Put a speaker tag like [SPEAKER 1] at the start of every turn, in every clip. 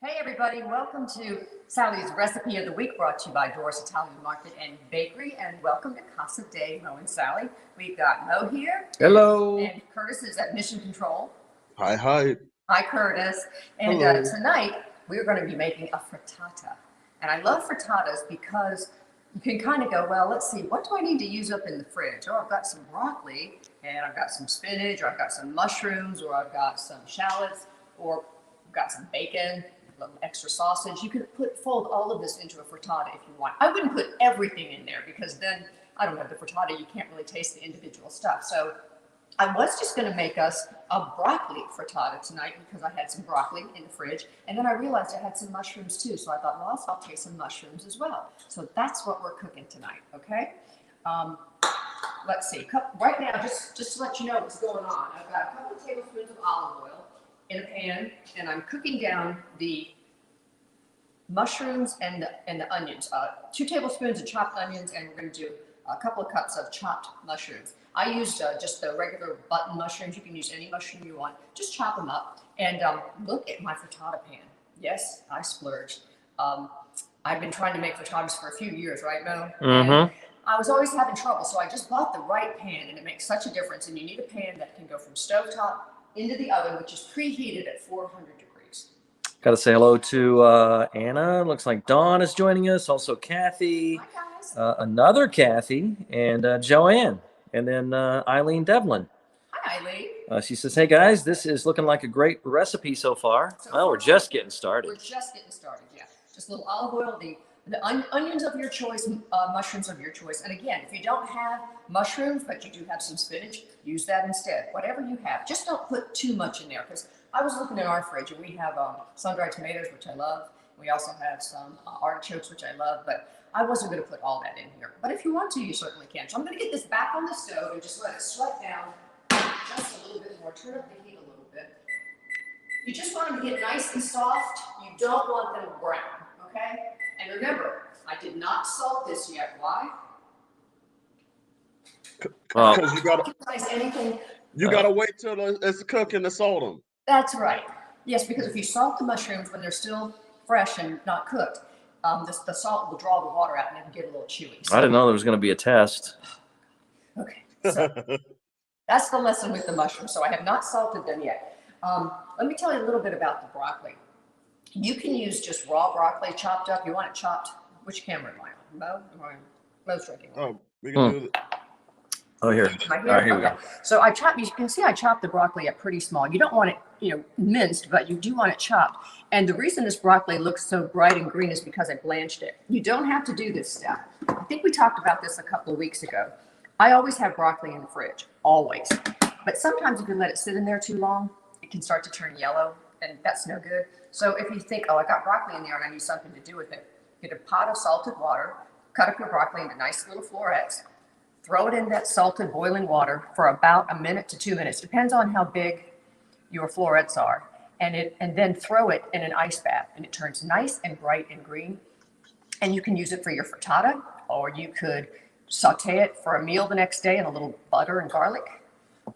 [SPEAKER 1] Hey everybody, welcome to Sally's Recipe of the Week, brought to you by Doris Italian Market and Bakery, and welcome to Casa de Mo and Sally. We've got Mo here.
[SPEAKER 2] Hello.
[SPEAKER 1] And Curtis is at Mission Control.
[SPEAKER 2] Hi, hi.
[SPEAKER 1] Hi, Curtis. And tonight we're going to be making a frittata. And I love frittatas because you can kind of go, well, let's see, what do I need to use up in the fridge? Oh, I've got some broccoli, and I've got some spinach, or I've got some mushrooms, or I've got some shallots, or I've got some bacon, a little extra sausage. You can fold all of this into a frittata if you want. I wouldn't put everything in there because then, I don't know, the frittata, you can't really taste the individual stuff. So I was just going to make us a broccoli frittata tonight because I had some broccoli in the fridge. And then I realized I had some mushrooms too. So I thought, well, I'll saute some mushrooms as well. So that's what we're cooking tonight, okay? Let's see. Right now, just to let you know what's going on, I've got a couple of tablespoons of olive oil in a pan, and I'm cooking down the mushrooms and the onions. 2 tablespoons of chopped onions, and we're going to do a couple of cups of chopped mushrooms. I used just the regular button mushrooms. You can use any mushroom you want. Just chop them up. And look at my frittata pan. Yes, I splurged. I've been trying to make frittatas for a few years, right, Mo?
[SPEAKER 2] Mm-hmm.
[SPEAKER 1] I was always having trouble, so I just bought the right pan, and it makes such a difference. And you need a pan that can go from stovetop into the oven, which is preheated at 400 degrees.
[SPEAKER 2] Got to say hello to Anna. Looks like Dawn is joining us. Also Kathy.
[SPEAKER 1] Hi, guys.
[SPEAKER 2] Another Kathy and Joanne. And then Eileen Devlin.
[SPEAKER 1] Hi, Eileen.
[SPEAKER 2] She says, hey, guys, this is looking like a great recipe so far. Well, we're just getting started.
[SPEAKER 1] We're just getting started, yeah. Just a little olive oil, the onions of your choice, mushrooms of your choice. And again, if you don't have mushrooms, but you do have some spinach, use that instead. Whatever you have, just don't put too much in there, because I was looking in our fridge and we have sun-dried tomatoes, which I love. We also have some artichokes, which I love, but I wasn't going to put all that in here. But if you want to, you certainly can. So I'm going to get this back on the stove and just let it sweat down just a little bit more. Turn up the heat a little bit. You just want them to get nice and soft. You don't want them brown, okay? And remember, I did not salt this yet. Why?
[SPEAKER 2] Because
[SPEAKER 1] you
[SPEAKER 2] gotta wait till it's cooking to salt them.
[SPEAKER 1] That's right. Yes, because if you salt the mushrooms when they're still fresh and not cooked, the salt will draw the water out and it'll get a little chewy. So,
[SPEAKER 2] I didn't know there was going to be a test.
[SPEAKER 1] Okay, so that's the lesson with the mushrooms. So I have not salted them yet. Let me tell you a little bit about the broccoli. You can use just raw broccoli chopped up. You want it chopped. Which camera am I on? Mo? Mo's drinking.
[SPEAKER 2] Oh, we can do it. Oh, here.
[SPEAKER 1] All right, here we go. So I chopped. You can see I chopped the broccoli up pretty small. You don't want it, minced, but you do want it chopped. And the reason this broccoli looks so bright and green is because I blanched it. You don't have to do this step. I think we talked about this a couple of weeks ago. I always have broccoli in the fridge, always. But sometimes if you let it sit in there too long, it can start to turn yellow, and that's no good. So if you think, oh, I got broccoli in there and I need something to do with it, get a pot of salted water, cut up your broccoli into nice little florets, throw it in that salted boiling water for about 1 minute to 2 minutes, depends on how big your florets are, and then throw it in an ice bath, and it turns nice and bright and green. And you can use it for your frittata, or you could saute it for a meal the next day in a little butter and garlic.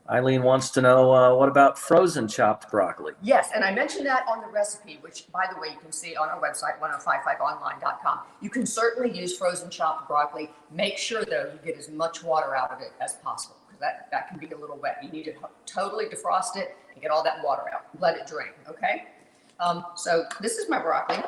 [SPEAKER 2] Eileen wants to know, what about frozen chopped broccoli?
[SPEAKER 1] Yes, and I mentioned that on the recipe, which, by the way, you can see on our website, 1055online.com. You can certainly use frozen chopped broccoli. Make sure, though, you get as much water out of it as possible, because that can be a little wet. You need to totally defrost it and get all that water out. Let it drain, okay? So this is my broccoli.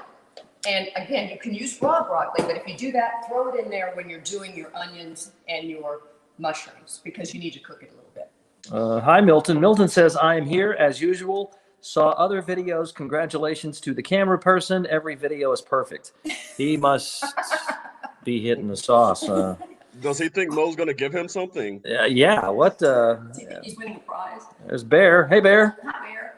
[SPEAKER 1] And again, you can use raw broccoli, but if you do that, throw it in there when you're doing your onions and your mushrooms, because you need to cook it a little bit.
[SPEAKER 2] Hi, Milton. Milton says, I am here as usual. Saw other videos. Congratulations to the camera person. Every video is perfect. He must be hitting the sauce.
[SPEAKER 3] Does he think Mo's going to give him something?
[SPEAKER 2] Yeah. What?
[SPEAKER 1] He's winning a prize.
[SPEAKER 2] There's Bear. Hey, Bear.
[SPEAKER 1] Hi, Bear.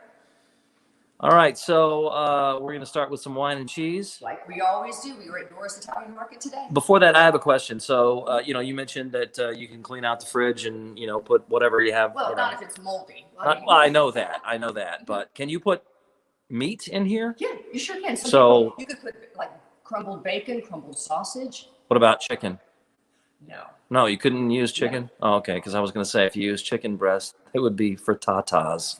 [SPEAKER 2] All right. So we're going to start with some wine and cheese.
[SPEAKER 1] Like we always do. We were at Doris Italian Market today.
[SPEAKER 2] Before that, I have a question. So, you mentioned that you can clean out the fridge and, put whatever you have.
[SPEAKER 1] Well, not if it's moldy.
[SPEAKER 2] Well, I know that. But can you put meat in here?
[SPEAKER 1] Yeah, you sure can. You could put like crumbled bacon, crumbled sausage.
[SPEAKER 2] What about chicken?
[SPEAKER 1] No.
[SPEAKER 2] No, you couldn't use chicken?
[SPEAKER 1] No.
[SPEAKER 2] Oh, okay, because I was going to say if you use chicken breast, it would be frittatas.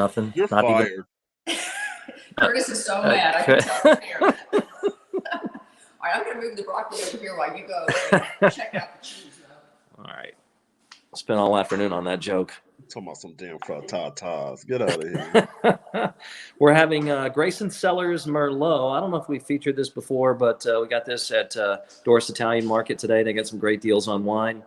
[SPEAKER 2] Nothing.
[SPEAKER 3] You're
[SPEAKER 2] Not even.
[SPEAKER 3] fired.
[SPEAKER 1] Curtis is so mad. I can tell from here. All right, I'm going to move the broccoli over here while you go and check out the cheese, though.
[SPEAKER 2] All right. Spent all afternoon on that joke.
[SPEAKER 3] Talking about some damn frittatas. Get out of here.
[SPEAKER 2] We're having Grayson Cellars Merlot. I don't know if we featured this before, but we got this at Doris Italian Market today. They got some great deals on wine.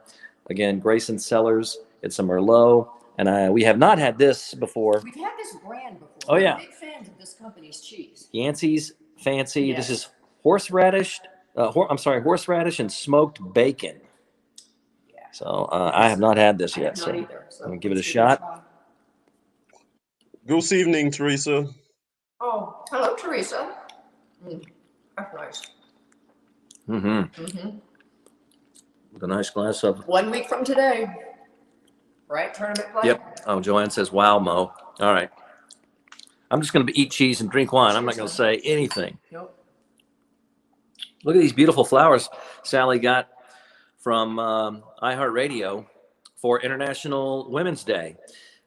[SPEAKER 2] Again, Grayson Cellars. It's a Merlot. And we have not had this before.
[SPEAKER 1] We've had this brand before.
[SPEAKER 2] Oh, yeah.
[SPEAKER 1] We're big fans of this company's cheese.
[SPEAKER 2] Yancey's Fancy.
[SPEAKER 1] Yes.
[SPEAKER 2] This is horseradish. Horseradish and smoked bacon.
[SPEAKER 1] Yeah.
[SPEAKER 2] So I have not had this yet.
[SPEAKER 1] Not
[SPEAKER 2] So
[SPEAKER 1] either. So
[SPEAKER 2] I'm gonna give it a
[SPEAKER 1] let's
[SPEAKER 2] shot.
[SPEAKER 3] Good evening, Teresa.
[SPEAKER 1] Oh, hello, Teresa. That's nice.
[SPEAKER 2] With a nice glass of.
[SPEAKER 1] 1 week from today, right? Tournament play?
[SPEAKER 2] Yep. Oh, Joanne says, wow, Mo. All right. I'm just going to eat cheese and drink wine. I'm not going to say anything.
[SPEAKER 1] Nope.
[SPEAKER 2] Look at these beautiful flowers Sally got from iHeartRadio for International Women's Day.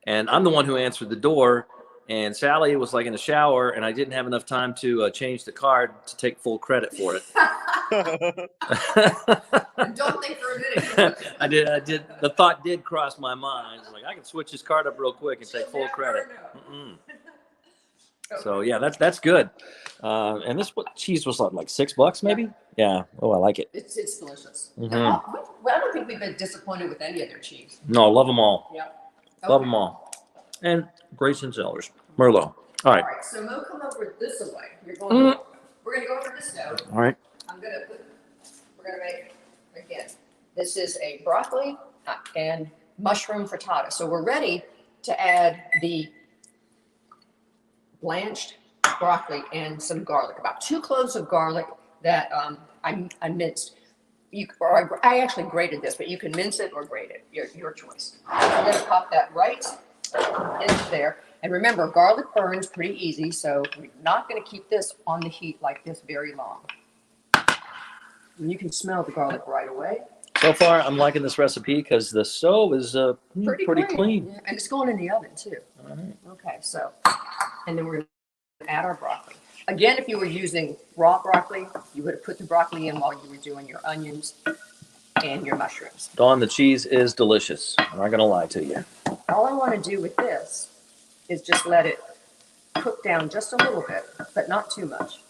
[SPEAKER 2] And I'm the one who answered the door. And Sally was like in the shower, and I didn't have enough time to change the card to take full credit for it.
[SPEAKER 1] Don't think for a minute.
[SPEAKER 2] I did. The thought did cross my mind. I was like, I can switch this card up real quick and take full credit. So yeah, that's good. And this cheese was like $6 maybe. Yeah. Oh, I like it.
[SPEAKER 1] It's delicious.
[SPEAKER 2] Mhm.
[SPEAKER 1] Well, I don't think we've been disappointed with any of their cheese.
[SPEAKER 2] No, love them all.
[SPEAKER 1] Yeah.
[SPEAKER 2] Love them all. And Grayson Cellars Merlot. All right.
[SPEAKER 1] All right. So Mo, come over this way. We're going to go over this stove.
[SPEAKER 2] All right.
[SPEAKER 1] We're gonna make, again, this is a broccoli and mushroom frittata. So we're ready to add the blanched broccoli and some garlic, about 2 cloves of garlic that I minced. I actually grated this, but you can mince it or grate it, your choice. I'm gonna pop that right into there. And remember, garlic burns pretty easy, so we're not gonna keep this on the heat like this very long. And you can smell the garlic right away.
[SPEAKER 2] So far, I'm liking this recipe because the stove is pretty clean.
[SPEAKER 1] Yeah, and it's going in the oven too.
[SPEAKER 2] All right.
[SPEAKER 1] Okay, so, and then we're going to add our broccoli. Again, if you were using raw broccoli, you would have put the broccoli in while you were doing your onions and your mushrooms.
[SPEAKER 2] Dawn, the cheese is delicious. I'm not going to lie to you.
[SPEAKER 1] All I want to do with this is just let it cook down just a little bit, but not too much.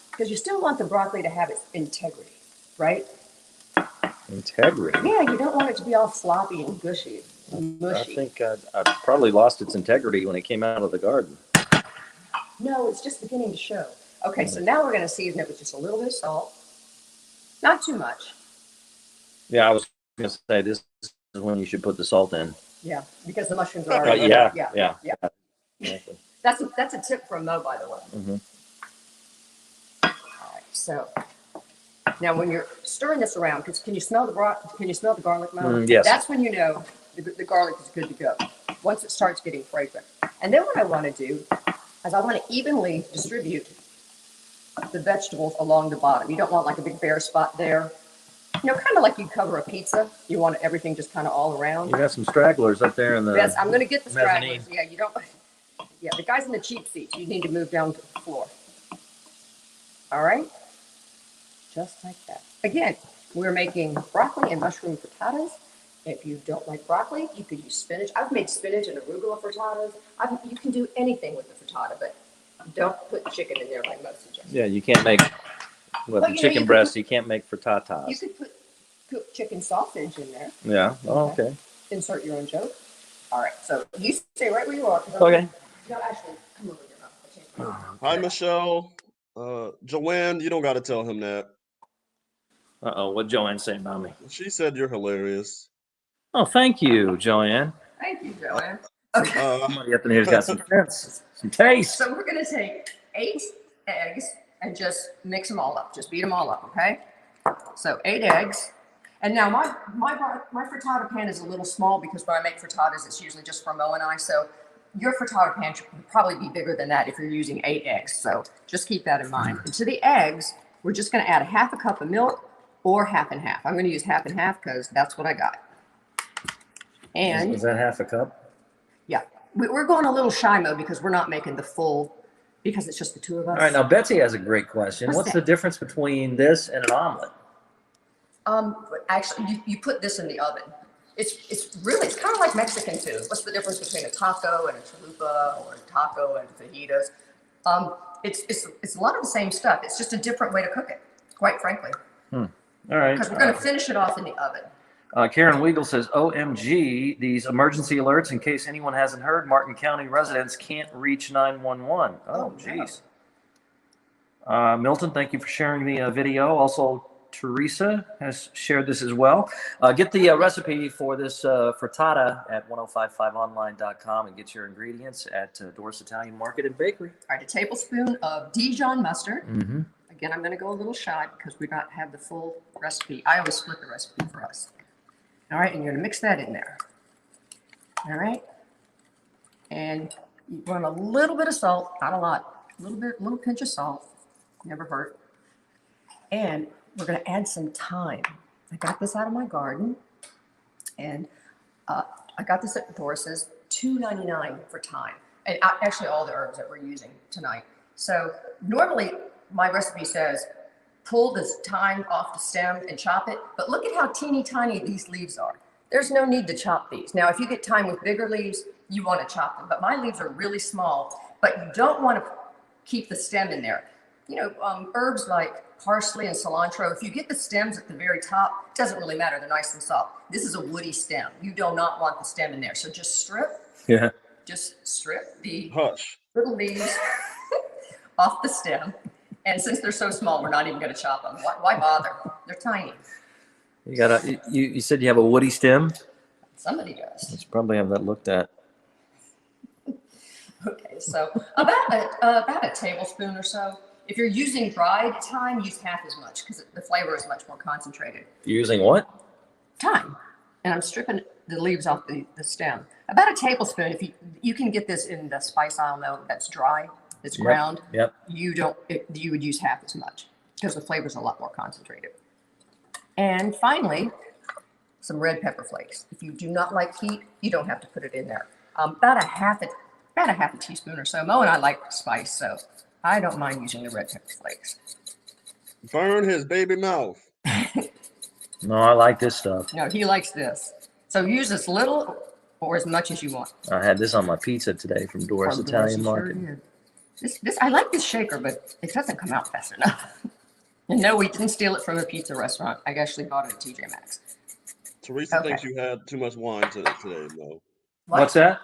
[SPEAKER 1] Because you still want the broccoli to have its integrity, right?
[SPEAKER 2] Integrity.
[SPEAKER 1] Yeah, you don't want it to be all floppy and gushy, mushy.
[SPEAKER 2] I think I probably lost its integrity when it came out of the garden.
[SPEAKER 1] No, it's just beginning to show. Okay, so now we're going to season it with just a little bit of salt. Not too much.
[SPEAKER 2] Yeah, I was going to say this is when you should put the salt in.
[SPEAKER 1] Yeah, because the mushrooms are already
[SPEAKER 2] Yeah. Exactly.
[SPEAKER 1] That's a tip from Mo, by the way.
[SPEAKER 2] Mm-hmm.
[SPEAKER 1] All right, so now when you're stirring this around, because can you smell the garlic, Mo?
[SPEAKER 2] Yes.
[SPEAKER 1] That's when you know the garlic is good to go. Once it starts getting fragrant, and then what I want to do is I want to evenly distribute the vegetables along the bottom. You don't want like a big bare spot there. You know, kind of like you cover a pizza. You want everything just kind of all around.
[SPEAKER 2] You got some stragglers up there in the.
[SPEAKER 1] Yes, I'm going to get the
[SPEAKER 2] mezzanine.
[SPEAKER 1] stragglers. Yeah, you don't. Yeah, the guys in the cheap seats, you need to move down to the floor. All right, just like that. Again, we're making broccoli and mushroom frittatas. If you don't like broccoli, you could use spinach. I've made spinach and arugula frittatas. You can do anything with the frittata, but don't put chicken in there like most suggest.
[SPEAKER 2] Yeah, you can't make with
[SPEAKER 1] Well,
[SPEAKER 2] the
[SPEAKER 1] you know,
[SPEAKER 2] chicken
[SPEAKER 1] you
[SPEAKER 2] breast. You can't make frittatas.
[SPEAKER 1] You could put cooked chicken sausage in there.
[SPEAKER 2] Yeah. Oh, okay.
[SPEAKER 1] Insert your own joke. All right, so you stay right where you are.
[SPEAKER 2] Okay.
[SPEAKER 1] No, actually, come over here.
[SPEAKER 3] Hi, Michelle. Joanne, you don't got to tell him that.
[SPEAKER 2] Uh-oh, what'd Joanne say about me?
[SPEAKER 3] She said you're hilarious.
[SPEAKER 2] Oh, thank you, Joanne.
[SPEAKER 1] Thank you, Joanne. Okay.
[SPEAKER 2] Somebody up in here's got some sense, some taste.
[SPEAKER 1] So we're going to take 8 eggs and just mix them all up. Just beat them all up, okay? So 8 eggs. And now my frittata pan is a little small because when I make frittatas, it's usually just for Mo and I. So your frittata pan should probably be bigger than that if you're using 8 eggs. So just keep that in mind. And to the eggs, we're just going to add a half a cup of milk or half and half. I'm going to use half and half because that's what I got. And
[SPEAKER 2] is that half a cup?
[SPEAKER 1] yeah, we're going a little shy mode because we're not making the full, because it's just the two of us.
[SPEAKER 2] All right, now Betsy has a great question. What's the
[SPEAKER 1] that?
[SPEAKER 2] difference between this and an omelet?
[SPEAKER 1] Actually, you put this in the oven. It's kind of like Mexican food. What's the difference between a taco and a chalupa, or a taco and fajitas? It's a lot of the same stuff. It's just a different way to cook it, quite frankly.
[SPEAKER 2] All right.
[SPEAKER 1] Because we're going to finish it off in the oven.
[SPEAKER 2] Karen Weigel says, OMG, these emergency alerts, in case anyone hasn't heard, Martin County residents can't reach 911. Oh, jeez. Milton, thank you for sharing the video. Also, Teresa has shared this as well. Get the recipe for this frittata at 1055online.com and get your ingredients at Doris Italian Market and Bakery.
[SPEAKER 1] All right, a tablespoon of Dijon mustard.
[SPEAKER 2] Mm-hmm.
[SPEAKER 1] Again, I'm going to go a little shy because we don't have the full recipe. I always split the recipe for us. All right, and you're going to mix that in there. All right. And you want a little bit of salt, not a lot, a little pinch of salt. Never hurt. And we're going to add some thyme. I got this out of my garden, and I got this at Doris's, $2.99 for thyme. And actually all the herbs that we're using tonight. So normally my recipe says pull this thyme off the stem and chop it, but look at how teeny tiny these leaves are. There's no need to chop these. Now, if you get thyme with bigger leaves, you want to chop them, but my leaves are really small, but you don't want to keep the stem in there. You know, herbs like parsley and cilantro, if you get the stems at the very top, it doesn't really matter. They're nice and soft. This is a woody stem. You do not want the stem in there. So just strip the little leaves off the stem. And since they're so small, we're not even going to chop them. Why bother? They're tiny.
[SPEAKER 2] You said you have a woody stem?
[SPEAKER 1] Somebody does.
[SPEAKER 2] Let's probably have that looked at.
[SPEAKER 1] Okay, so about a tablespoon or so. If you're using dried thyme, use half as much because the flavor is much more concentrated.
[SPEAKER 2] You're using what?
[SPEAKER 1] Thyme. And I'm stripping the leaves off the stem. About a tablespoon. If you can get this in the spice aisle now that's dry, it's ground.
[SPEAKER 2] Yep.
[SPEAKER 1] You would use half as much because the flavor is a lot more concentrated. And finally, some red pepper flakes. If you do not like heat, you don't have to put it in there. About a half a teaspoon or so. Mo and I like spice, so I don't mind using the red pepper flakes.
[SPEAKER 3] Burn his baby mouth.
[SPEAKER 2] No, I like this stuff.
[SPEAKER 1] No, he likes this. So use as little or as much as you want.
[SPEAKER 2] I had this on my pizza today from Doris Italian Market.
[SPEAKER 1] This I like this shaker, but it doesn't come out fast enough. And no, we didn't steal it from a pizza restaurant. I actually bought it at TJ Maxx.
[SPEAKER 3] Teresa thinks you had too much wine today, Mo.
[SPEAKER 2] What's that?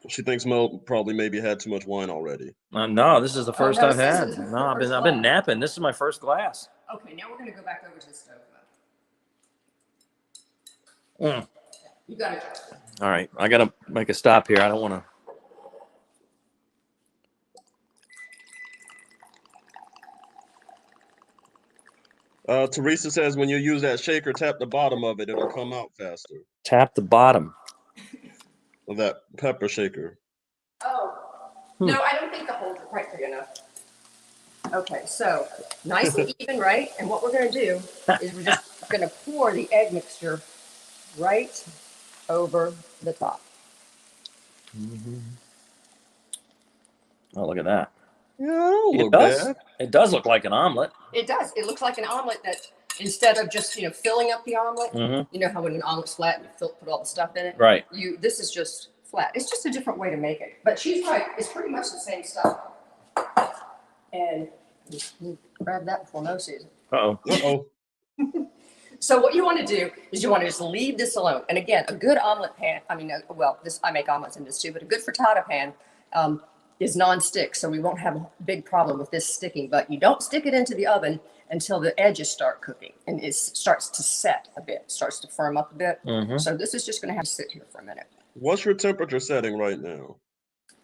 [SPEAKER 3] She thinks Mo probably maybe had too much wine already.
[SPEAKER 2] No, this is the first I've had. No,
[SPEAKER 1] I've
[SPEAKER 2] been napping. This is my first glass.
[SPEAKER 1] Okay, now we're going to go back over to the stove.
[SPEAKER 2] Mm.
[SPEAKER 1] You got it.
[SPEAKER 2] All right, I got to make a stop here. I don't want to.
[SPEAKER 3] Teresa says when you use that shaker, tap the bottom of it. It'll come out faster.
[SPEAKER 2] Tap the bottom
[SPEAKER 3] Of that pepper shaker.
[SPEAKER 1] Oh, no, I don't think the holes are quite big enough. Okay, so nice and even, right? And what we're going to do is we're just going to pour the egg mixture right over the top.
[SPEAKER 2] Mm-hmm. Oh, look at that.
[SPEAKER 3] Yeah,
[SPEAKER 2] It does. Bad. It does look like an omelet.
[SPEAKER 1] It does. It looks like an omelet that instead of just, filling up the omelet, you know how when an omelet's flat, you put all the stuff in it?
[SPEAKER 2] Right.
[SPEAKER 1] This is just flat. It's just a different way to make it. But she's right. It's pretty much the same stuff. And you grab that before Mo sees it.
[SPEAKER 2] Uh-oh.
[SPEAKER 1] Uh-oh. So what you want to do is you want to just leave this alone. And again, a good omelet pan, I make omelets in this too, but a good frittata pan is non-stick, so we won't have a big problem with this sticking. But you don't stick it into the oven until the edges start cooking and it starts to set a bit, starts to firm up a bit. Mm-hmm. So this is just going to have to sit here for a minute.
[SPEAKER 3] What's your temperature setting right now?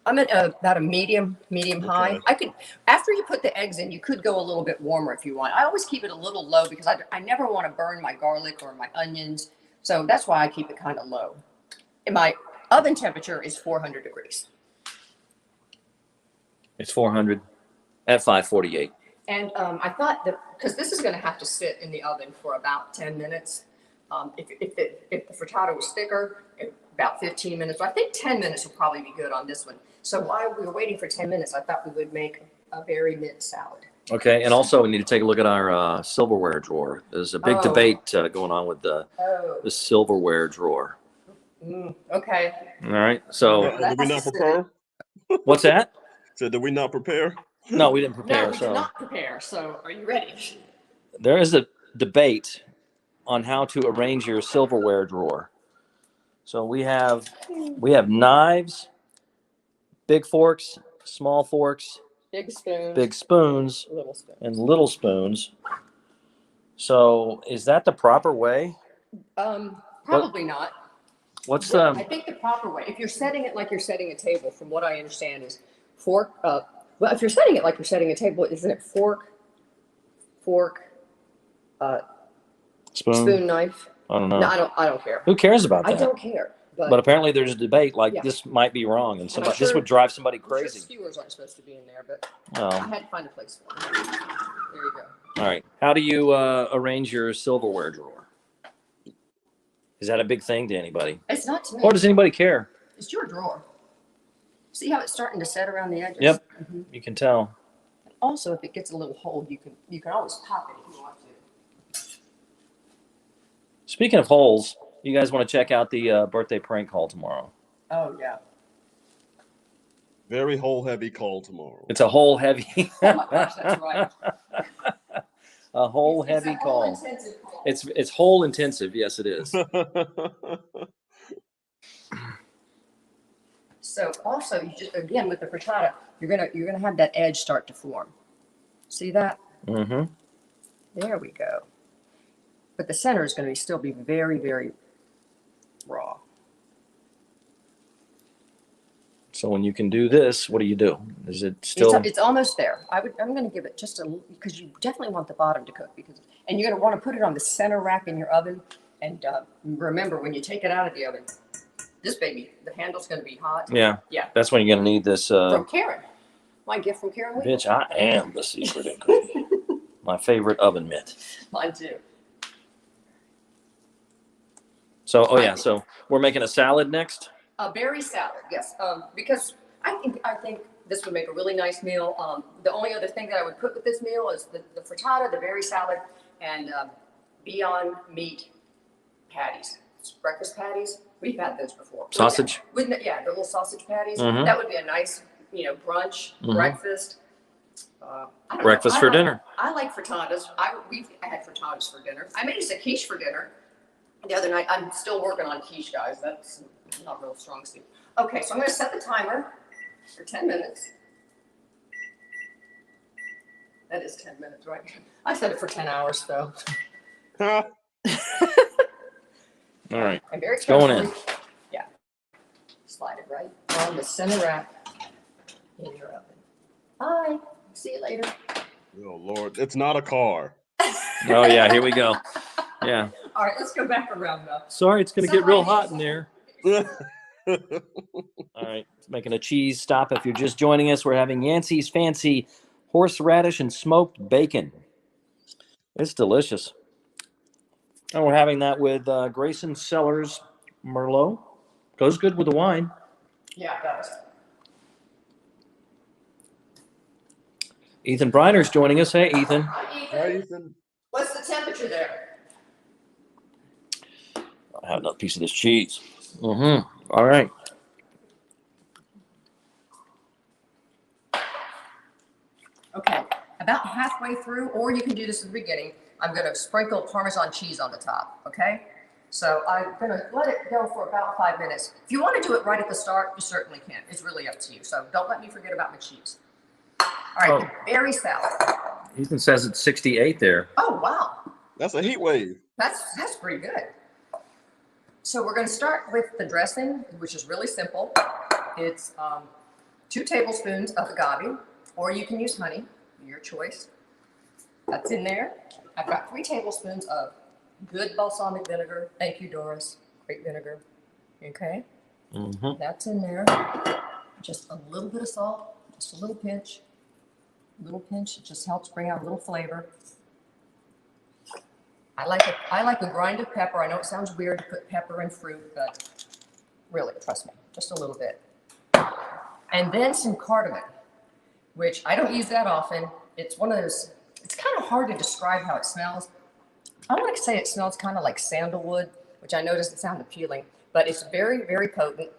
[SPEAKER 1] I'm at about a medium high. I could, after you put the eggs in, you could go a little bit warmer if you want. I always keep it a little low because I never want to burn my garlic or my onions. So that's why I keep it kind of low. And my oven temperature is 400 degrees.
[SPEAKER 2] It's 400 at 548.
[SPEAKER 1] And I thought that because this is going to have to sit in the oven for about 10 minutes. If the frittata was thicker, about 15 minutes. I think 10 minutes will probably be good on this one. So while we were waiting for 10 minutes, I thought we would make a berry mint salad.
[SPEAKER 2] Okay, and also we need to take a look at our silverware drawer. There's a big debate going on with the silverware drawer.
[SPEAKER 1] Okay.
[SPEAKER 2] All right, so
[SPEAKER 3] Did we not prepare?
[SPEAKER 2] what's that?
[SPEAKER 3] So did we not prepare?
[SPEAKER 2] No, we didn't prepare.
[SPEAKER 1] No, we did not prepare. So are you ready?
[SPEAKER 2] There is a debate on how to arrange your silverware drawer. So we have knives, big forks, small forks,
[SPEAKER 1] Big spoons.
[SPEAKER 2] big spoons,
[SPEAKER 1] Little spoons.
[SPEAKER 2] and little spoons. So is that the proper way?
[SPEAKER 1] Probably not.
[SPEAKER 2] What's
[SPEAKER 1] I think the proper way, if you're setting it like you're setting a table, from what I understand, is fork. Well, if you're setting it like you're setting a table, isn't it fork, spoon, knife?
[SPEAKER 2] I don't know.
[SPEAKER 1] No, I don't care.
[SPEAKER 2] Who cares about that?
[SPEAKER 1] I don't care.
[SPEAKER 2] But apparently there's a debate like
[SPEAKER 1] Yeah.
[SPEAKER 2] this might be wrong, and
[SPEAKER 1] I'm
[SPEAKER 2] this
[SPEAKER 1] sure-
[SPEAKER 2] would drive somebody
[SPEAKER 1] I'm sure
[SPEAKER 2] crazy.
[SPEAKER 1] skewers aren't supposed to be in there, but
[SPEAKER 2] Oh,
[SPEAKER 1] I had to find a place for them. There you go.
[SPEAKER 2] all right. How do you arrange your silverware drawer? Is that a big thing to anybody?
[SPEAKER 1] It's not to me.
[SPEAKER 2] Or does anybody care?
[SPEAKER 1] It's your drawer. See how it's starting to set around the edges?
[SPEAKER 2] Yep.
[SPEAKER 1] Mhm.
[SPEAKER 2] You can tell.
[SPEAKER 1] Also, if it gets a little hole, you can always pop it if you want to.
[SPEAKER 2] Speaking of holes, you guys want to check out the birthday prank call tomorrow.
[SPEAKER 1] Oh yeah.
[SPEAKER 3] Very hole heavy call tomorrow.
[SPEAKER 2] It's a hole heavy.
[SPEAKER 1] Oh my gosh, that's right.
[SPEAKER 2] A hole
[SPEAKER 1] It's
[SPEAKER 2] heavy
[SPEAKER 1] a
[SPEAKER 2] call.
[SPEAKER 1] hole-intensive call.
[SPEAKER 2] It's hole intensive. Yes, it is.
[SPEAKER 1] So also, you just again with the frittata, you're gonna have that edge start to form. See that?
[SPEAKER 2] Mm-hmm.
[SPEAKER 1] There we go. But the center is going to still be very, very raw.
[SPEAKER 2] So when you can do this, what do you do? Is it still?
[SPEAKER 1] It's almost there. I'm going to give it just a because you definitely want the bottom to cook and you're going to want to put it on the center rack in your oven. And remember, when you take it out of the oven, this baby, the handle's going to be hot.
[SPEAKER 2] Yeah.
[SPEAKER 1] Yeah.
[SPEAKER 2] That's when you're gonna need this.
[SPEAKER 1] From Karen. My gift from Karen. Wheaton.
[SPEAKER 2] Bitch, I am the secret ingredient. My favorite oven mitt.
[SPEAKER 1] Mine too.
[SPEAKER 2] So, so we're making a salad next.
[SPEAKER 1] A berry salad, yes. Because I think this would make a really nice meal. The only other thing that I would put with this meal is the frittata, the berry salad, and Beyond Meat patties, breakfast patties. We've had those before.
[SPEAKER 2] Sausage?
[SPEAKER 1] The little sausage patties.
[SPEAKER 2] Mhm.
[SPEAKER 1] That would be a nice, brunch,
[SPEAKER 2] Mhm.
[SPEAKER 1] breakfast. I don't
[SPEAKER 2] Breakfast
[SPEAKER 1] know.
[SPEAKER 2] for
[SPEAKER 1] I like-
[SPEAKER 2] dinner.
[SPEAKER 1] I like frittatas. I had frittatas for dinner. I made us a quiche for dinner the other night. I'm still working on quiche, guys. That's not real strong suit. Okay, so I'm going to set the timer for 10 minutes. That is 10 minutes, right? I set it for 10 hours, though.
[SPEAKER 2] All right.
[SPEAKER 1] I'm very
[SPEAKER 2] going
[SPEAKER 1] carefully. Yeah. Slide it right on the center rack in your oven. Bye. See you later.
[SPEAKER 3] Oh Lord, it's not a car.
[SPEAKER 2] Oh yeah, here we go. Yeah.
[SPEAKER 1] All right, let's go back around now.
[SPEAKER 2] Sorry, it's gonna get real hot in
[SPEAKER 3] there.
[SPEAKER 2] All right, making a cheese stop. If you're just joining us, we're having Yancey's Fancy horseradish and smoked bacon. It's delicious. And we're having that with Grayson Cellars Merlot. Goes good with the wine.
[SPEAKER 1] Yeah, it does.
[SPEAKER 2] Ethan Briner's joining us. Hey, Ethan.
[SPEAKER 3] Hi, Ethan.
[SPEAKER 1] What's the temperature there?
[SPEAKER 2] I have another piece of this cheese. Mm-hmm. All right.
[SPEAKER 1] Okay, about halfway through, or you can do this at the beginning. I'm going to sprinkle Parmesan cheese on the top, okay? So I'm going to let it go for about 5 minutes. If you want to do it right at the start, you certainly can. It's really up to you. So don't let me forget about my cheese. All right, berry salad.
[SPEAKER 2] Ethan says it's 68 there.
[SPEAKER 1] Oh, wow.
[SPEAKER 3] That's a heat wave.
[SPEAKER 1] That's pretty good. So we're going to start with the dressing, which is really simple. It's 2 tablespoons of agave, or you can use honey, your choice. That's in there. I've got 3 tablespoons of good balsamic vinegar. Thank you, Doris. Great vinegar. Okay,
[SPEAKER 2] Mm-hmm.
[SPEAKER 1] that's in there. Just a little bit of salt, just a little pinch. It just helps bring out a little flavor. I like a grind of pepper. I know it sounds weird to put pepper in fruit, but Really, trust me, just a little bit. And then some cardamom, which I don't use that often. It's one of those, it's kind of hard to describe how it smells. I want to say it smells kind of like sandalwood, which I know doesn't sound appealing, but it's very, very potent.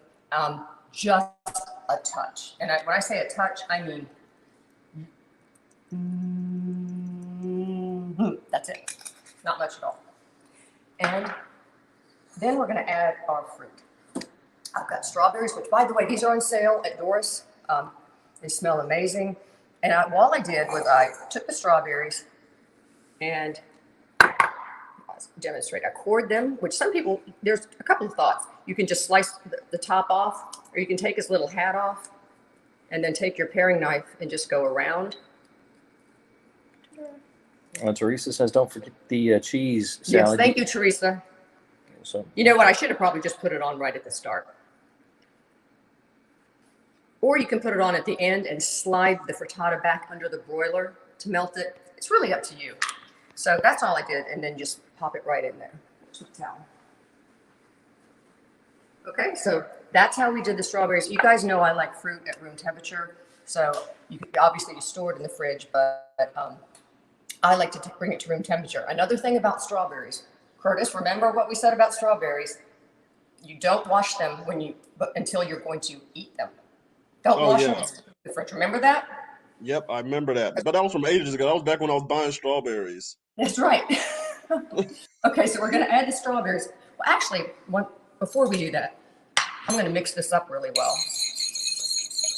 [SPEAKER 1] Just a touch. And when I say a touch, I mean, that's it. Not much at all. And then we're going to add our fruit. I've got strawberries, which, by the way, these are on sale at Doris. They smell amazing. And all I did was I took the strawberries and I'll demonstrate. I cored them, which some people, there's a couple of thoughts. You can just slice the top off, or you can take his little hat off and then take your paring knife and just go around.
[SPEAKER 2] Teresa says, don't forget the cheese
[SPEAKER 1] Yes,
[SPEAKER 2] salad.
[SPEAKER 1] thank you, Teresa.
[SPEAKER 2] So,
[SPEAKER 1] You know what? I should have probably just put it on right at the start. Or you can put it on at the end and slide the frittata back under the broiler to melt it. It's really up to you. So that's all I did, and then just pop it right in there. Okay, so that's how we did the strawberries. You guys know I like fruit at room temperature, so you can obviously store it in the fridge, but I like to bring it to room temperature. Another thing about strawberries, Curtis, remember what we said about strawberries? You don't wash them until you're going to eat them. Don't wash them in the fridge. Remember that?
[SPEAKER 3] Yep, I remember that. But that was from ages ago. That was back when I was buying strawberries.
[SPEAKER 1] That's right. Okay, so we're going to add the strawberries. Well, actually, before we do that, I'm going to mix this up really well.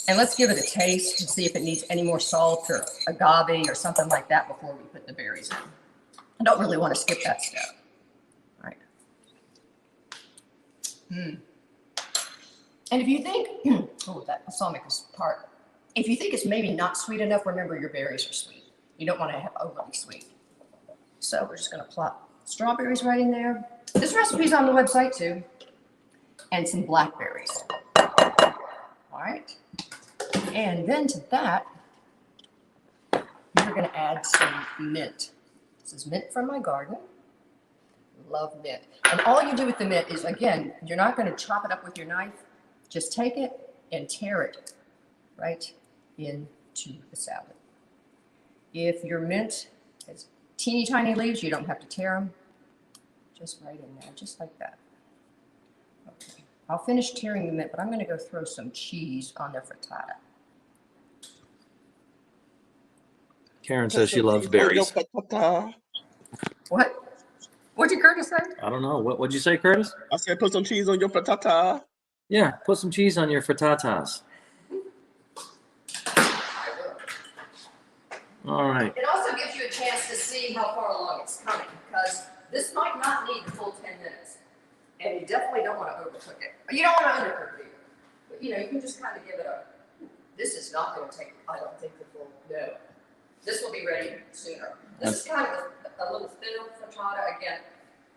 [SPEAKER 1] And let's give it a taste to see if it needs any more salt or agave or something like that before we put the berries in. I don't really want to skip that step. All right. And if you think, that balsamic is part. If you think it's maybe not sweet enough, remember your berries are sweet. You don't want to have overly sweet. So we're just going to plop strawberries right in there. This recipe's on the website too. And some blackberries. All right. And then to that, we're going to add some mint. This is mint from my garden. Love mint. And all you do with the mint is, again, you're not going to chop it up with your knife. Just take it and tear it right into the salad. If your mint has teeny tiny leaves, you don't have to tear them. Just right in there, just like that. Okay. I'll finish tearing the mint, but I'm going to go throw some cheese on the frittata.
[SPEAKER 2] Karen says she loves berries.
[SPEAKER 1] What? What did Curtis say?
[SPEAKER 2] I don't know. What'd you say, Curtis?
[SPEAKER 3] I said put some cheese on your frittata.
[SPEAKER 2] Yeah, put some cheese on your frittatas. All right.
[SPEAKER 1] It also gives you a chance to see how far along it's coming, because this might not need the full 10 minutes. And you definitely don't want to overcook it. You don't want to undercook it either. But you can just kind of give it this is not going to take, I don't think, the full, no. This will be ready sooner. This is kind of a little thinner frittata. Again,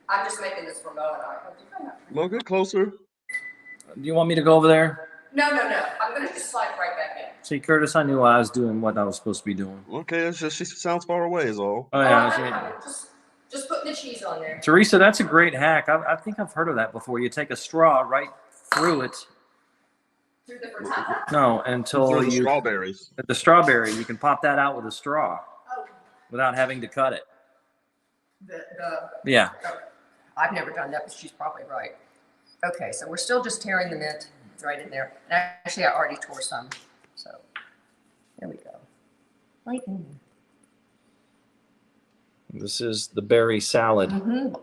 [SPEAKER 1] I'm just making this for Mo and I.
[SPEAKER 3] Well, get closer.
[SPEAKER 2] Do you want me to go over there?
[SPEAKER 1] No. I'm going to just slide right back in.
[SPEAKER 2] See, Curtis, I knew I was doing what I was supposed to be doing.
[SPEAKER 3] Okay, it's just she sounds far away is all.
[SPEAKER 2] Oh, yeah.
[SPEAKER 1] Just putting the cheese on there.
[SPEAKER 2] Teresa, that's a great hack. I think I've heard of that before. You take a straw right through it.
[SPEAKER 1] Through the frittata?
[SPEAKER 2] No, until
[SPEAKER 3] the strawberries.
[SPEAKER 2] The strawberry, you can pop that out with a straw without having to cut it. Yeah.
[SPEAKER 1] Oh, I've never done that, but she's probably right. Okay, so we're still just tearing the mint right in there. And actually, I already tore some. So there we go. Right in there.
[SPEAKER 2] This is the berry salad.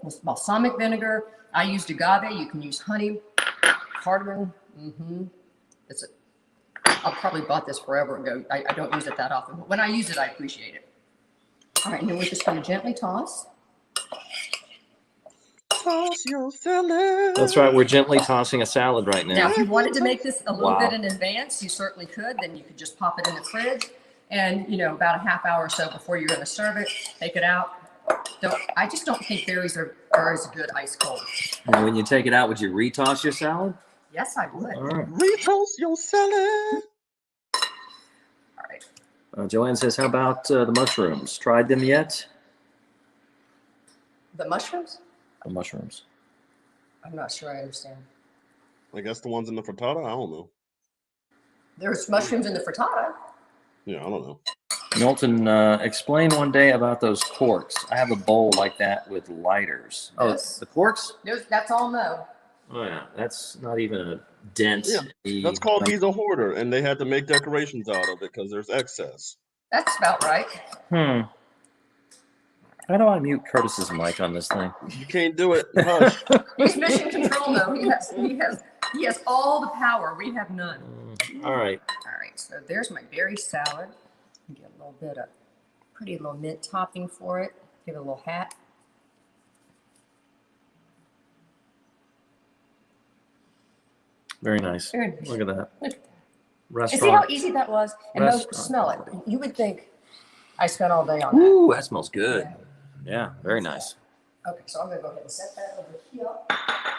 [SPEAKER 1] With balsamic vinegar. I used agave. You can use honey, cardamom. I probably bought this forever ago. I don't use it that often, but when I use it, I appreciate it. All right, and then we're just going to gently toss.
[SPEAKER 3] Toss your salad.
[SPEAKER 2] That's right. We're gently tossing a salad right now.
[SPEAKER 1] Now, if you wanted to make this a little bit in advance, you certainly could. Then you could just pop it in the fridge, and about a half hour or so before you're going to serve it, take it out. I just don't think berries are as good ice cold.
[SPEAKER 2] And when you take it out, would you retoss your salad?
[SPEAKER 1] Yes, I would.
[SPEAKER 2] All right.
[SPEAKER 3] Retoast your salad.
[SPEAKER 1] All right.
[SPEAKER 2] Joanne says, how about the mushrooms? Tried them yet?
[SPEAKER 1] The mushrooms?
[SPEAKER 2] The mushrooms.
[SPEAKER 1] I'm not sure I understand.
[SPEAKER 3] I guess the ones in the frittata. I don't know.
[SPEAKER 1] There's mushrooms in the frittata.
[SPEAKER 3] Yeah, I don't know.
[SPEAKER 2] Milton, explain one day about those corks. I have a bowl like that with lighters.
[SPEAKER 1] Yes.
[SPEAKER 2] Oh, the corks?
[SPEAKER 1] That's all Mo.
[SPEAKER 2] Oh yeah, that's not even a dent.
[SPEAKER 3] Yeah, that's called he's a hoarder, and they had to make decorations out of it because there's excess.
[SPEAKER 1] That's about right.
[SPEAKER 2] How do I mute Curtis's mic on this thing?
[SPEAKER 3] You can't do it. Hush.
[SPEAKER 1] He's mission control though. He has all the power. We have none.
[SPEAKER 2] All right.
[SPEAKER 1] All right. So there's my berry salad. Get a little bit of pretty little mint topping for it. Give it a little hat.
[SPEAKER 2] Very nice.
[SPEAKER 1] Very nice.
[SPEAKER 2] Look at that.
[SPEAKER 1] Look. And
[SPEAKER 2] Restaurant.
[SPEAKER 1] see how easy that was? And those, smell it. You would think I spent all day on that.
[SPEAKER 2] Ooh, that smells good. Yeah, very nice.
[SPEAKER 1] Okay, so I'm going to go ahead and set that over here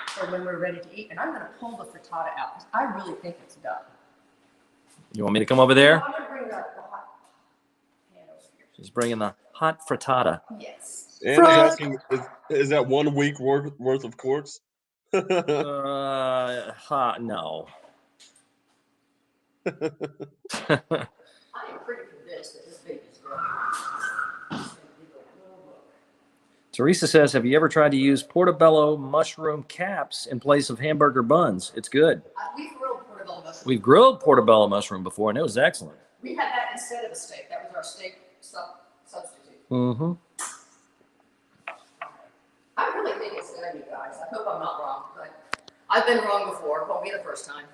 [SPEAKER 1] for when we're ready to eat. And I'm going to pull the frittata out because I really think it's done.
[SPEAKER 2] You want me to come over there?
[SPEAKER 1] I'm going to bring the hot pan over here.
[SPEAKER 2] She's bringing the hot frittata.
[SPEAKER 1] Yes.
[SPEAKER 3] And asking, is that 1 week worth of corks?
[SPEAKER 2] No.
[SPEAKER 1] I am pretty convinced that this baby's good.
[SPEAKER 2] Teresa says, have you ever tried to use portobello mushroom caps in place of hamburger buns? It's good.
[SPEAKER 1] We grilled portobello mushroom.
[SPEAKER 2] We've grilled portobello mushroom before, and it was excellent.
[SPEAKER 1] We had that instead of a steak. That was our steak substitute.
[SPEAKER 2] Mm-hmm.
[SPEAKER 1] I really think it's good, you guys. I hope I'm not wrong, but I've been wrong before. Won't be the first time.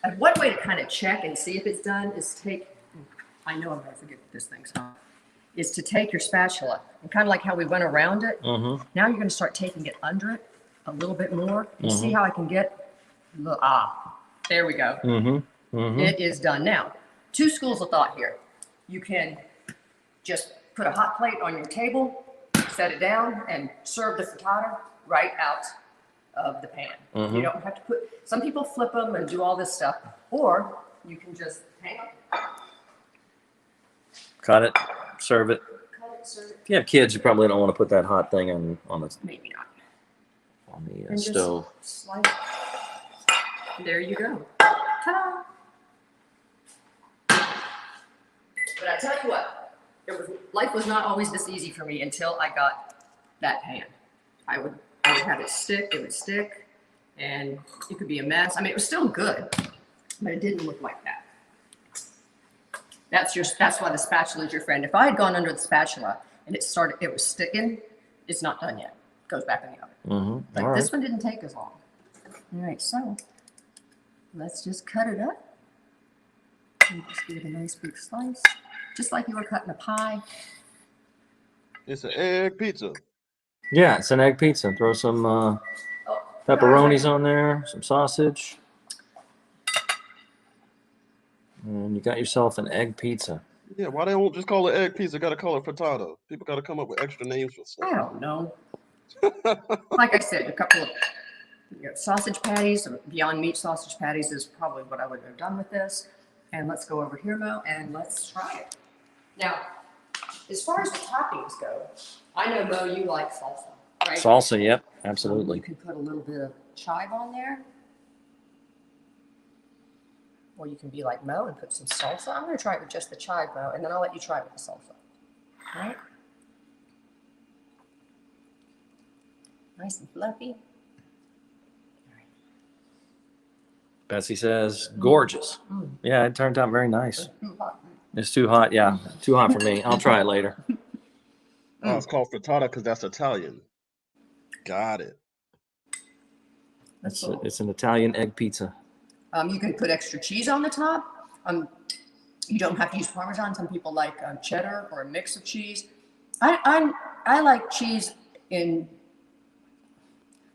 [SPEAKER 1] And one way to kind of check and see if it's done is I know I'm going to forget what this thing's called, is to take your spatula and kind of like how we went around it.
[SPEAKER 2] Mm-hmm.
[SPEAKER 1] Now you're going to start taking it under it a little bit more. You see how I can get, there we go.
[SPEAKER 2] Mm-hmm. Mm-hmm.
[SPEAKER 1] It is done. Now, 2 schools of thought here. You can just put a hot plate on your table, set it down, and serve the frittata right out of the pan.
[SPEAKER 2] Mm-hmm.
[SPEAKER 1] You don't have to some people flip them and do all this stuff, or you can just hang them.
[SPEAKER 2] Cut it, serve it.
[SPEAKER 1] Cut it, serve it.
[SPEAKER 2] If you have kids, you probably don't want to put that hot thing on the
[SPEAKER 1] Maybe not.
[SPEAKER 2] and stove.
[SPEAKER 1] Just slide it. There you go. Ta-da! But I tell you what, life was not always this easy for me until I got that pan. I would have it stick, and it could be a mess. I mean, it was still good, but it didn't look like that. That's why the spatula is your friend. If I had gone under the spatula and it was sticking, it's not done yet. It goes back in the oven.
[SPEAKER 2] Mm-hmm.
[SPEAKER 1] Like
[SPEAKER 2] All
[SPEAKER 1] this
[SPEAKER 2] right.
[SPEAKER 1] one didn't take as long. All right, so let's just cut it up. And just give it a nice big slice, just like you were cutting a pie.
[SPEAKER 3] It's an egg pizza.
[SPEAKER 2] Yeah, it's an egg pizza. Throw some pepperonis on there, some sausage. And you got yourself an egg pizza.
[SPEAKER 3] Yeah, why they won't just call it egg pizza? Got to call it frittata. People got to come up with extra names for stuff.
[SPEAKER 1] I don't know. Like I said, a couple of sausage patties, or Beyond Meat sausage patties is probably what I would have done with this. And let's go over here, Mo, and let's try it. Now, as far as the toppings go, I know, Mo, you like salsa, right?
[SPEAKER 2] Salsa, yep, absolutely.
[SPEAKER 1] You can put a little bit of chive on there. Or you can be like Mo and put some salsa. I'm going to try it with just the chive, Mo, and then I'll let you try it with the salsa. All right? Nice and fluffy.
[SPEAKER 2] Betsy says, gorgeous. Yeah, it turned out very nice.
[SPEAKER 1] Too hot.
[SPEAKER 2] It's too hot. Yeah, too hot for me. I'll try it later.
[SPEAKER 3] Oh, it's called frittata because that's Italian. Got it.
[SPEAKER 2] It's an Italian egg pizza.
[SPEAKER 1] You can put extra cheese on the top. You don't have to use Parmesan. Some people like cheddar or a mix of cheese. I like cheese in,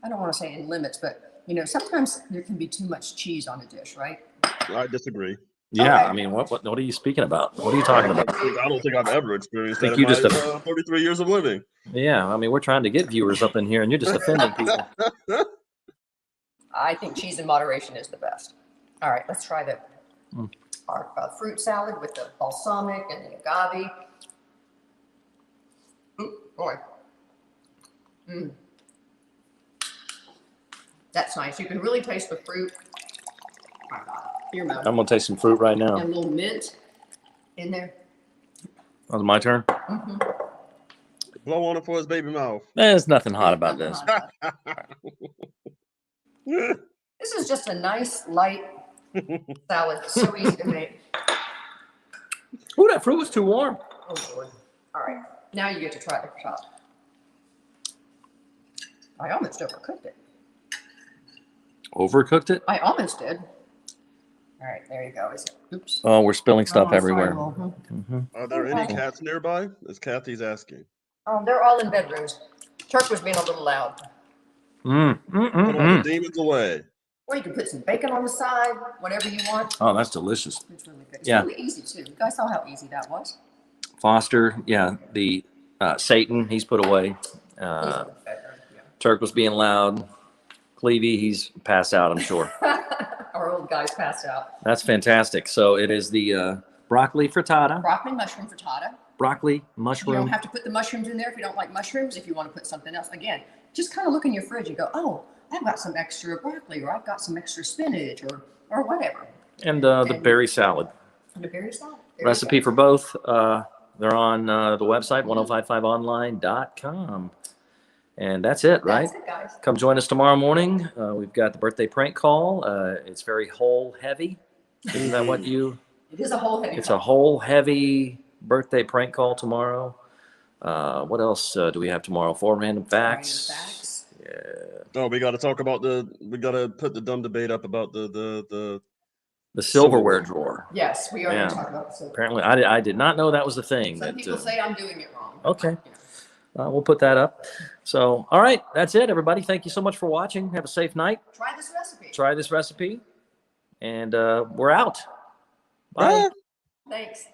[SPEAKER 1] I don't want to say in limits, but you know, sometimes there can be too much cheese on a dish, right?
[SPEAKER 3] I disagree.
[SPEAKER 2] Yeah,
[SPEAKER 1] Okay.
[SPEAKER 2] I mean, what are you speaking about? What are you talking about?
[SPEAKER 3] I don't think I've ever experienced
[SPEAKER 2] Think
[SPEAKER 3] that
[SPEAKER 2] you
[SPEAKER 3] in
[SPEAKER 2] just
[SPEAKER 3] my 33 years of living.
[SPEAKER 2] Yeah, I mean, we're trying to get viewers up in here, and you're just offending people.
[SPEAKER 1] I think cheese in moderation is the best. All right, let's try our fruit salad with the balsamic and the agave. Boy. That's nice. You can really taste the fruit. Oh my God. Your mouth.
[SPEAKER 2] I'm gonna taste some fruit right now.
[SPEAKER 1] And a little mint in there.
[SPEAKER 2] Oh, it's my turn.
[SPEAKER 1] Mm-hmm.
[SPEAKER 3] Blow on it for his baby mouth.
[SPEAKER 2] There's nothing hot about
[SPEAKER 1] Nothing
[SPEAKER 2] this.
[SPEAKER 1] hot about it. This is just a nice, light salad. So easy to make.
[SPEAKER 2] Ooh, that fruit was too warm.
[SPEAKER 1] Oh, Lord. All right. Now you get to try the frittata. I almost overcooked it.
[SPEAKER 2] Overcooked it?
[SPEAKER 1] I almost did. All right, there you go. Oops.
[SPEAKER 2] Oh, we're spilling stuff
[SPEAKER 1] Oh, sorry,
[SPEAKER 2] everywhere.
[SPEAKER 1] Will.
[SPEAKER 3] Are there any
[SPEAKER 1] Okay.
[SPEAKER 3] cats nearby? As Kathy's asking.
[SPEAKER 1] They're all in bedrooms. Turk was being a little loud.
[SPEAKER 3] Put all the demons away.
[SPEAKER 1] Or you can put some bacon on the side, whatever you want.
[SPEAKER 2] Oh, that's delicious.
[SPEAKER 1] It's really good. It's
[SPEAKER 2] Yeah.
[SPEAKER 1] really easy, too. You guys saw how easy that was.
[SPEAKER 2] Foster, yeah, the Satan, he's put away.
[SPEAKER 1] He's in the bedroom, yeah.
[SPEAKER 2] Turk was being loud. Clevey, he's passed out, I'm sure.
[SPEAKER 1] Our old guy's passed out.
[SPEAKER 2] That's fantastic. So it is the broccoli frittata.
[SPEAKER 1] Broccoli mushroom frittata.
[SPEAKER 2] Broccoli
[SPEAKER 1] You don't
[SPEAKER 2] mushroom.
[SPEAKER 1] have to put the mushrooms in there if you don't like mushrooms. If you want to put something else, again, just kind of look in your fridge and go, oh, I've got some extra broccoli, or I've got some extra spinach, or whatever.
[SPEAKER 2] And the berry salad.
[SPEAKER 1] And a berry salad. There you
[SPEAKER 2] Recipe
[SPEAKER 1] go.
[SPEAKER 2] for both. They're on the website, 1055online.com. And that's it, right?
[SPEAKER 1] That's it, guys.
[SPEAKER 2] Come join us tomorrow morning. We've got the birthday prank call. It's very whole heavy. Isn't that what you?
[SPEAKER 1] It is a whole heavy.
[SPEAKER 2] It's a whole heavy birthday prank call tomorrow. What else do we have tomorrow? 4 random facts. Yeah.
[SPEAKER 3] Oh, we got to talk about we got to put the dumb debate up about the
[SPEAKER 2] silverware drawer.
[SPEAKER 1] Yes, we are
[SPEAKER 2] Yeah.
[SPEAKER 1] going to talk about the silverware.
[SPEAKER 2] Apparently, I did not know that was the thing.
[SPEAKER 1] Some people say I'm doing it wrong.
[SPEAKER 2] Okay. We'll put that up. So, all right, that's it, everybody. Thank you so much for watching. Have a safe night.
[SPEAKER 1] Try this recipe.
[SPEAKER 2] Try this recipe, and we're out. Bye.
[SPEAKER 1] Thanks.